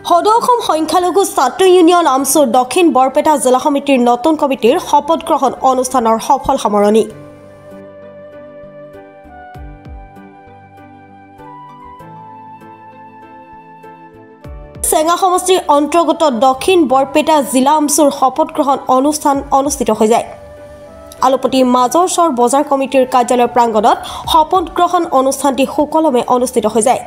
সদৌ অসম সংখ্যালঘু ছাত্ৰ ইউনিয়ন আমচুৰ দক্ষিণ বৰপেটা জিলা সমিতিৰ নতুন কমিটিৰ শপত গ্ৰহণ অনুষ্ঠানৰ সফল সামৰণি। চেঙা সমষ্টিৰ অন্তৰ্গত দক্ষিণ বৰপেটা জিলা আমচুৰ শপত গ্ৰহণ অনুষ্ঠান অনুষ্ঠিত হৈ যায়। আলুপতি মাজৰ চৰ বজাৰ কমিটিৰ কাৰ্যালয় প্ৰাংগণত শপত গ্ৰহণ অনুষ্ঠানটি সুকলমে অনুষ্ঠিত হৈ যায়।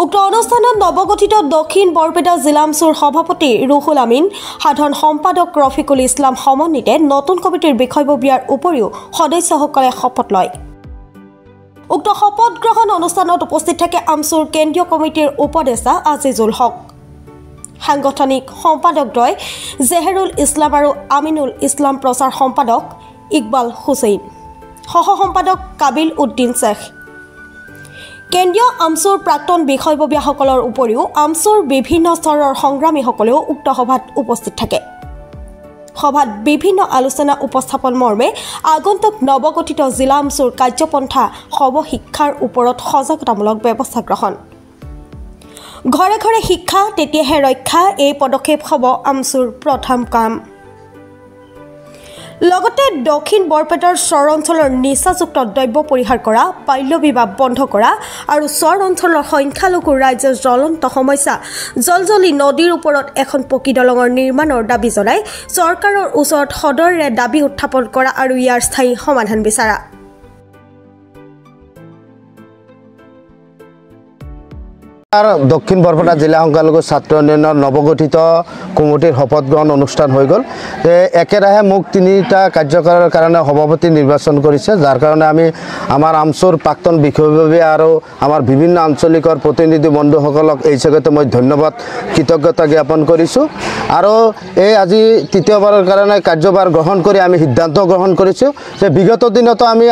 উক্ত অনুষ্ঠানত নৱগঠিত দক্ষিণ বৰপেটা জিলা আমচুৰ সভাপতি ৰুহুল আমিন, সাধাৰণ সম্পাদক ৰফিকুল ইছলাম সমন্বিতে নতুন কমিটিৰ বিষয়ববীয়াৰ উপৰিও সদস্যসকলে শপত লয়। উক্ত শপত গ্ৰহণ অনুষ্ঠানত উপস্থিত থাকে আমচুৰ কেন্দ্ৰীয় কমিটিৰ উপদেষ্টা আজিজুল হক, সাংগঠনিক সম্পাদকদ্বয় জেহেৰুল ইছলাম আৰু আমিনুল ইছলাম, প্ৰচাৰ সম্পাদক ইকবাল হুছেইন, সহ সম্পাদক কাবিল উদ্দিন শ্বেখ। কেন্দ্ৰীয় আমচুৰ প্ৰাক্তন বিষয়ববীয়াসকলৰ উপৰিও আমচুৰ বিভিন্ন স্তৰৰ সংগ্ৰামীসকলেও উক্ত সভাত উপস্থিত থাকে। সভাত বিভিন্ন আলোচনা উপস্থাপন মৰ্মে আগন্তুক নৱগঠিত জিলা আমচুৰ কাৰ্যপন্থা সৰ্ব শিক্ষাৰ ওপৰত সজাগতামূলক ব্যৱস্থা গ্ৰহণ, ঘৰে ঘৰে শিক্ষা তেতিয়াহে ৰক্ষা, এই পদক্ষেপ হ'ব আমচুৰ প্ৰথম কাম। লগতে দক্ষিণ বৰপেটাৰ চৰ অঞ্চলৰ নিচাযুক্ত দ্ৰব্য পৰিহাৰ কৰা, বাল্য বিবাহ বন্ধ কৰা আৰু চৰ অঞ্চলৰ সংখ্যালঘু ৰাইজৰ জ্বলন্ত সমস্যা জলজলি নদীৰ ওপৰত এখন পকী দলঙৰ নিৰ্মাণৰ দাবী জনাই চৰকাৰৰ ওচৰত সদৰেৰে দাবী উত্থাপন কৰা আৰু ইয়াৰ স্থায়ী সমাধান বিচাৰা। দক্ষিণ বৰপেটা জিলা সংখ্যালঘু ছাত্ৰ ইউনিয়নৰ নৱগঠিত কমিটিৰ শপত গ্ৰহণ অনুষ্ঠান হৈ গ'ল। একেৰাহে মোক 3টা কাৰ্যকালৰ কাৰণে সভাপতি নিৰ্বাচন কৰিছে, যাৰ কাৰণে আমি আমাৰ আমচুৰ প্ৰাক্তন বিষয়ববীয়া আৰু আমাৰ বিভিন্ন আঞ্চলিকৰ প্ৰতিনিধি বন্ধুসকলক এই জগতে মই ধন্যবাদ কৃতজ্ঞতা জ্ঞাপন কৰিছোঁ। আৰু এই আজি তৃতীয়বাৰৰ কাৰণে কাৰ্যভাৰ গ্ৰহণ কৰি আমি সিদ্ধান্ত গ্ৰহণ কৰিছোঁ যে বিগত দিনতো আমি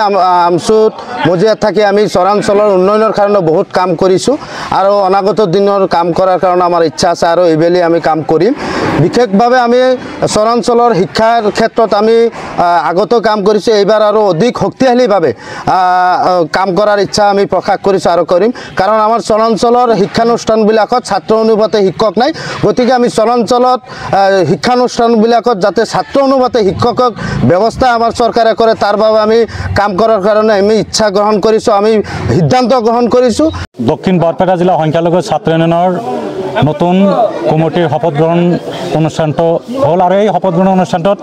আমচুত মজিয়াত থাকি আমি চৰাঞ্চলৰ উন্নয়নৰ কাৰণে বহুত কাম কৰিছোঁ আৰু অনাগত দিনৰ কাম কৰাৰ কাৰণে আমাৰ ইচ্ছা আছে আৰু এইবেলি আমি কাম কৰিম। বিশেষভাৱে আমি চৰাঞ্চলৰ শিক্ষাৰ ক্ষেত্ৰত আমি আগতো কাম কৰিছোঁ, এইবাৰ আৰু অধিক শক্তিশালীভাৱে কাম কৰাৰ ইচ্ছা আমি প্ৰকাশ কৰিছোঁ আৰু কৰিম। কাৰণ আমাৰ চৰাঞ্চলৰ শিক্ষানুষ্ঠানবিলাকত ছাত্ৰ অনুপাতে শিক্ষক নাই, গতিকে আমি চৰাঞ্চলত শিক্ষানুষ্ঠানবিলাকত যাতে ছাত্ৰ অনুপাতে শিক্ষকক ব্যৱস্থা আমাৰ চৰকাৰে কৰে, তাৰ বাবে আমি কাম কৰাৰ কাৰণে আমি ইচ্ছা গ্ৰহণ কৰিছোঁ, আমি সিদ্ধান্ত গ্ৰহণ কৰিছোঁ। দক্ষিণ বৰপেটা জিলা সংখ্যালঘু ছাত্ৰ ইউনিয়নৰ নতুন কমিটিৰ শপত গ্ৰহণ অনুষ্ঠানটো হ'ল আৰু এই শপত গ্ৰহণ অনুষ্ঠানটোত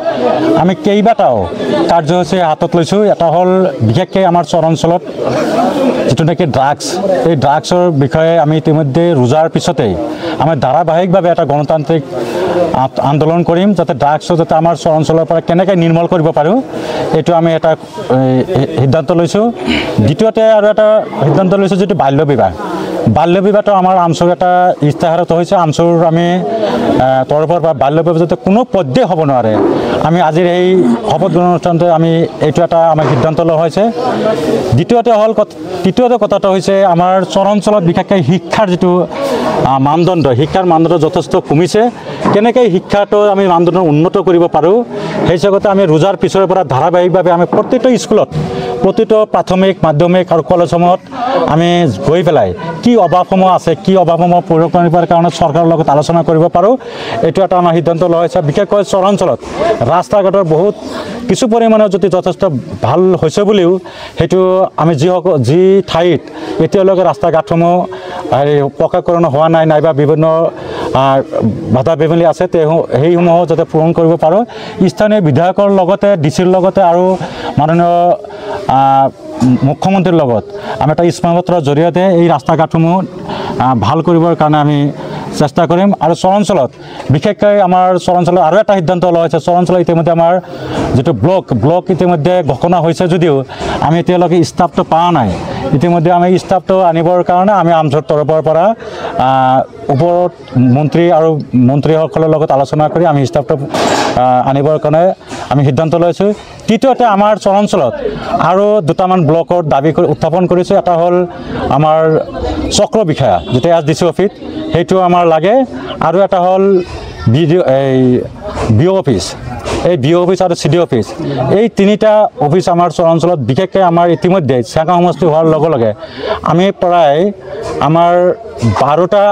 আমি কেইবাটাও কাৰ্যসূচী হাতত লৈছোঁ। এটা হ'ল বিশেষকৈ আমাৰ চৰ অঞ্চলত যিটো নেকি ড্ৰাগছ, এই ড্ৰাগছৰ বিষয়ে আমি ইতিমধ্যে ৰোজাৰ পিছতেই আমি ধাৰাবাহিকভাৱে এটা গণতান্ত্ৰিক আন্দোলন কৰিম, যাতে ড্ৰাগছটো যাতে আমাৰ চৰ অঞ্চলৰ পৰা কেনেকৈ নিৰ্মূল কৰিব পাৰোঁ, এইটো আমি এটা সিদ্ধান্ত লৈছোঁ। দ্বিতীয়তে আৰু এটা সিদ্ধান্ত লৈছোঁ যিটো বাল্য বিবাহটো আমাৰ আমচুৰ এটা ইস্তাহাৰত হৈছে। আমচুৰ আমি তৰফৰ পৰা বাল্য বিবাহ যাতে কোনো পধ্যে হ'ব নোৱাৰে, আমি আজিৰ এই শপত গ্ৰহণ অনুষ্ঠানতে আমি এইটো এটা আমাৰ সিদ্ধান্ত লোৱা হৈছে। তৃতীয়তে কথাটো হৈছে আমাৰ চৰ অঞ্চলত বিশেষকৈ শিক্ষাৰ যিটো শিক্ষাৰ মানদণ্ড যথেষ্ট কমিছে। কেনেকৈ শিক্ষাটো আমি মানদণ্ড উন্নত কৰিব পাৰোঁ, সেই জগতে আমি ৰোজাৰ পিছৰ পৰা ধাৰাবাহিকভাৱে আমি প্ৰতিটো স্কুলত, প্ৰতিটো প্ৰাথমিক মাধ্যমিক আৰু কলেজসমূহত আমি গৈ পেলাই কি অভাৱসমূহ আছে, কি অভাৱসমূহ পূৰণ কৰিবৰ কাৰণে চৰকাৰৰ লগত আলোচনা কৰিব পাৰোঁ, এইটো এটা আমাৰ সিদ্ধান্ত লোৱা হৈছে। বিশেষকৈ চৰ অঞ্চলত ৰাস্তা ঘাটৰ বহুত কিছু পৰিমাণে যদি যথেষ্ট ভাল হৈছে বুলিও, সেইটো আমি যি ঠাইত এতিয়ালৈকে ৰাস্তা ঘাটসমূহ পকাকৰণ হোৱা নাই, নাইবা বিভিন্ন বাধা বিঘিনি আছে, সেইসমূহ যাতে পূৰণ কৰিব পাৰোঁ। স্থানীয় বিধায়কৰ লগতে ডিচিৰ লগতে আৰু মাননীয় মুখ্যমন্ত্ৰীৰ লগত আমি এটা স্মাৰকপত্ৰৰ জৰিয়তে এই ৰাস্তা ঘাটসমূহ ভাল কৰিবৰ কাৰণে আমি চেষ্টা কৰিম। আৰু চৰ অঞ্চলত বিশেষকৈ আমাৰ চৰ অঞ্চলত আৰু এটা সিদ্ধান্ত লোৱা হৈছে, চৰ অঞ্চলত ইতিমধ্যে আমাৰ যিটো ব্লক ইতিমধ্যে ঘোষণা হৈছে যদিও আমি এতিয়ালৈকে ষ্টাফটো পোৱা নাই। ইতিমধ্যে আমি ষ্টাফটো আনিবৰ কাৰণে আমি আমচুৰ তৰফৰ পৰা ওপৰত মন্ত্ৰী আৰু মন্ত্ৰীসকলৰ লগত আলোচনা কৰি আমি ষ্টাফটো আনিবৰ কাৰণে আমি সিদ্ধান্ত লৈছোঁ। তৃতীয়তে আমাৰ চৰ অঞ্চলত আৰু দুটামান ব্লকৰ দাবী উত্থাপন কৰিছোঁ। এটা হ'ল আমাৰ চক্ৰ বিষয়া, যিটো SDC অফিচ, সেইটো আমাৰ লাগে, আৰু এটা হ'ল BO অফিচ, এই বিঅ' অফিচ আৰু চি ডি অফিচ এই তিনিটা অফিচ আমাৰ চৰাঞ্চলত বিশেষকৈ আমাৰ ইতিমধ্যে চেঙা সমষ্টি হোৱাৰ লগে লগে আমি প্ৰায় আমাৰ 12টা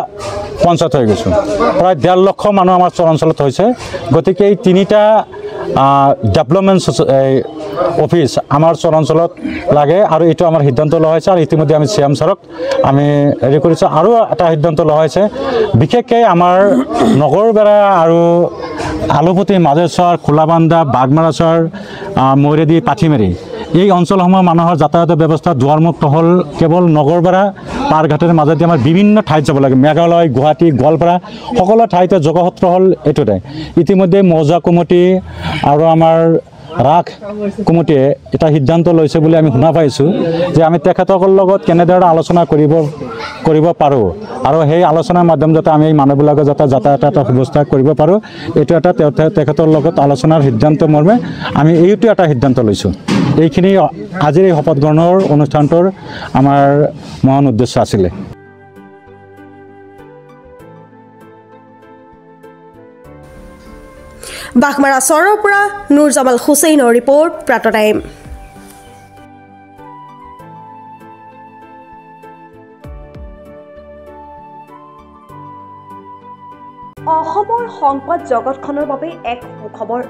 পঞ্চায়ত হৈ গৈছোঁ প্ৰায় 1.5 লক্ষ মানুহ আমাৰ চৰাঞ্চলত হৈছে গতিকে এই তিনিটা ডেভেলপমেণ্ট অফিচ আমাৰ চৰাঞ্চলত লাগে আৰু এইটো আমাৰ সিদ্ধান্ত লোৱা হৈছে আৰু ইতিমধ্যে আমি CM ছাৰক আমি হেৰি কৰিছোঁ আৰু এটা সিদ্ধান্ত লোৱা হৈছে বিশেষকৈ আমাৰ নগৰবেৰা আৰু আলুপতি মাজেশ্বৰ খোলাবান্ধা বাগমাৰাচৰ মৈৰেদি পাঠিমাৰি এই অঞ্চলসমূহ মানুহৰ যাতায়াতৰ ব্যৱস্থা দুৱাৰমুক্ত হ'ল কেৱল নগৰবেৰা পাৰঘাটৰ মাজেদি আমাৰ বিভিন্ন ঠাইত যাব লাগে মেঘালয় গুৱাহাটী গোৱালপাৰা সকলো ঠাইতে যোগসূত্ৰ হ'ল এইটোতে ইতিমধ্যে মৌজা কমিটি আৰু আমাৰ ৰাখ কমিটিয়ে এটা সিদ্ধান্ত লৈছে বুলি আমি শুনা পাইছোঁ যে আমি তেখেতসকলৰ লগত কেনেদৰে আলোচনা কৰিব পাৰোঁ আৰু সেই আলোচনাৰ মাধ্যম যাতে আমি এই মানুহবিলাকৰ যাতে যাতায়াতৰ এটা ব্যৱস্থা কৰিব পাৰোঁ এইটো এটা তেখেতৰ লগত আলোচনাৰ সিদ্ধান্ত মৰ্মে আমি এইটো এটা সিদ্ধান্ত লৈছোঁ এইখিনি আজিৰ এই শপত গ্ৰহণৰ অনুষ্ঠানটোৰ আমাৰ মহান উদ্দেশ্য আছিলে বাঘমাৰা চৰৰ পৰা নুৰজামাল হুছেইনৰ ৰিপৰ্ট প্ৰাত টাইম অসমৰ সংবাদ জগতখনৰ বাবে এক সুখবৰ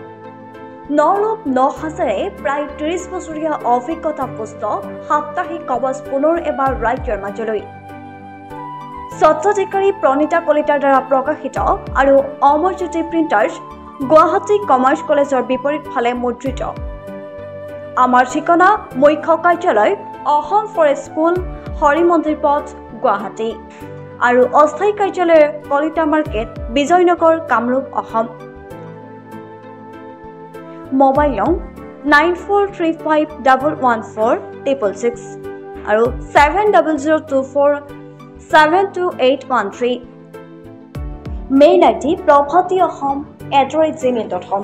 নৰূপ নহাজাৰে প্ৰায় 30 বছৰীয়া অভিজ্ঞতা পুষ্ট সাপ্তাহিক কবচ পুনৰ এবাৰ ৰাজ্যৰ মাজলৈ স্বত্বাধিকাৰী প্ৰণীতা কলিতাৰ দ্বাৰা প্ৰকাশিত আৰু অমৰজ্যোতি প্ৰিণ্টাৰ্ছ গুৱাহাটী কমাৰ্চ কলেজৰ বিপৰীত ফালে মুদ্ৰিত আমাৰ ঠিকনা মুখ্য কাৰ্যালয় অসম ফৰেষ্ট স্কুল হৰিমন্দিৰ পথ গুৱাহাটী আৰু অস্থায়ী কাৰ্যালয় কলিতা মাৰ্কেট বিজয়নগৰ কামৰূপ অসম মোবাইল নং 9435114666 আৰু 7024722813 মেইল আইডি probhatiahom@gmail.com